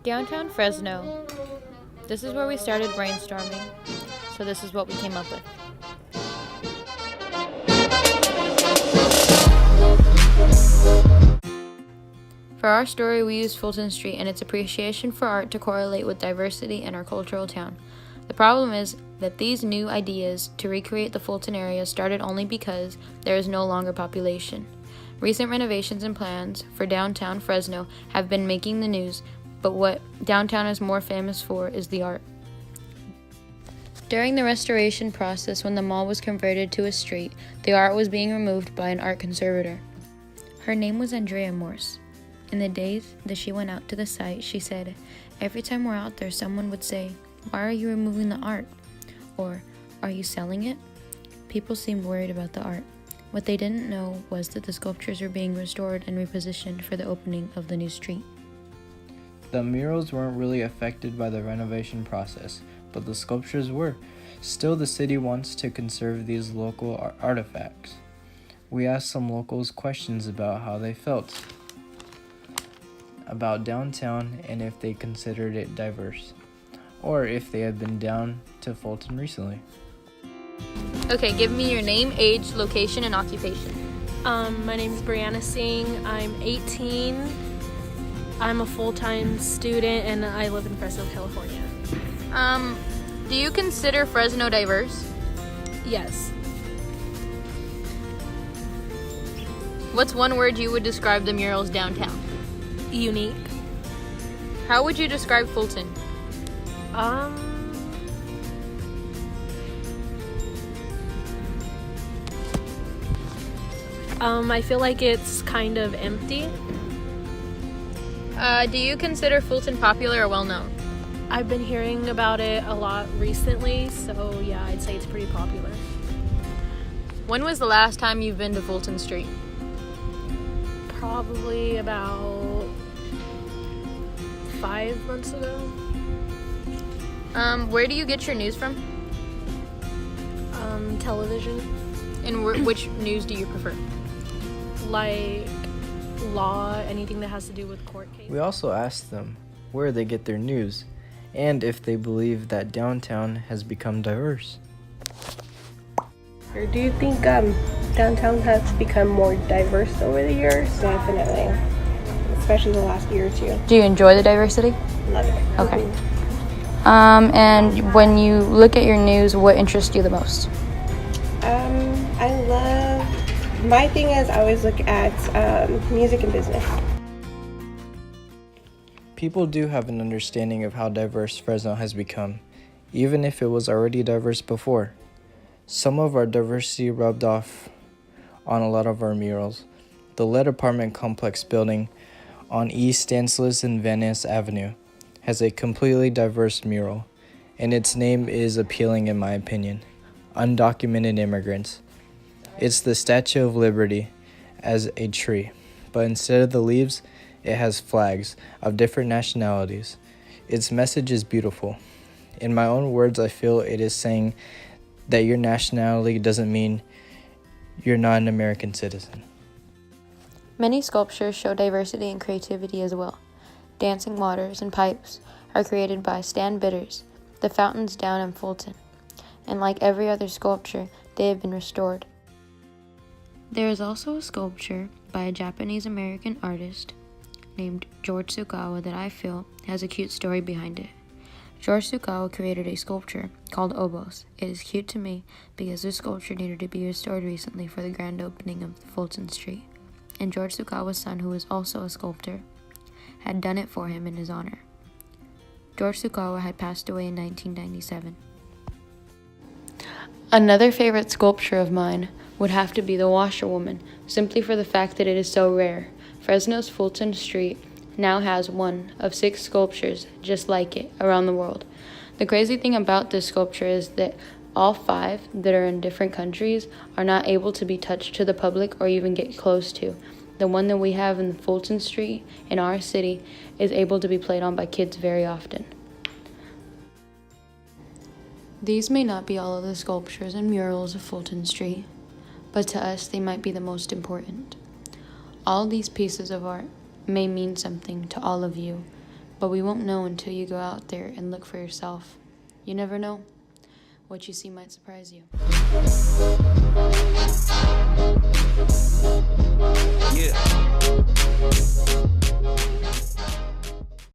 Downtown Fresno. This is where we started brainstorming, so this is what we came up with. For our story, we used Fulton Street and its appreciation for art to correlate with diversity in our cultural town. The problem is that these new ideas to recreate the Fulton area started only because there is no longer population. Recent renovations and plans for downtown Fresno have been making the news, but what downtown is more famous for is the art. During the restoration process, when the mall was converted to a street, the art was being removed by an art conservator. Her name was Andrea Morse. In the days that she went out to the site, she said, "Every time we're out there, someone would say, 'Why are you removing the art?' Or, 'Are you selling it?' People seemed worried about the art. What they didn't know was that the sculptures were being restored and repositioned for the opening of the new street." The murals weren't really affected by the renovation process, but the sculptures were. Still, the city wants to conserve these local artifacts. We asked some locals questions about how they felt about downtown and if they considered it diverse, or if they had been down to Fulton recently. Okay, give me your name, age, location, and occupation. My name is Brianna Singh. I'm 18. I'm a full-time student and I live in Fresno, California. Do you consider Fresno diverse? Yes. What's one word you would describe the murals downtown? Unique. How would you describe Fulton? I feel like it's kind of empty. Do you consider Fulton popular or well-known? I've been hearing about it a lot recently, so yeah, I'd say it's pretty popular. When was the last time you've been to Fulton Street? Probably about 5 months ago. Where do you get your news from? Television. And which news do you prefer? Like law, anything that has to do with court cases. We also asked them where they get their news and if they believe that downtown has become diverse. Or do you think downtown has become more diverse over the years? Definitely, especially the last year or two. Do you enjoy the diversity? Love it. Okay. And when you look at your news, what interests you the most? My thing is I always look at music and business. People do have an understanding of how diverse Fresno has become, even if it was already diverse before. Some of our diversity rubbed off on a lot of our murals. The lead apartment complex building on East Stanislaus and Van Ness Avenue has a completely diverse mural, and its name is appealing in my opinion: Undocumented Immigrants. It's the Statue of Liberty as a tree, but instead of the leaves, it has flags of different nationalities. Its message is beautiful. In my own words, I feel it is saying that your nationality doesn't mean you're not an American citizen. Many sculptures show diversity and creativity as well. Dancing waters and pipes are created by Stan Bitters, the fountains down in Fulton, and like every other sculpture, they have been restored. There is also a sculpture by a Japanese-American artist named George Tsukawa that I feel has a cute story behind it. George Tsukawa created a sculpture called Obos. It is cute to me because this sculpture needed to be restored recently for the grand opening of Fulton Street, and George Tsukawa's son, who is also a sculptor, had done it for him in his honor. George Tsukawa had passed away in 1997. Another favorite sculpture of mine would have to be the Washerwoman, simply for the fact that it is so rare. Fresno's Fulton Street now has one of 6 sculptures just like it around the world. The crazy thing about this sculpture is that all 5 that are in different countries are not able to be touched to the public or even get close to. The one that we have in Fulton Street in our city is able to be played on by kids very often. These may not be all of the sculptures and murals of Fulton Street, but to us they might be the most important. All these pieces of art may mean something to all of you, But we won't know until you go out there and look for yourself. You never know. What you see might surprise you.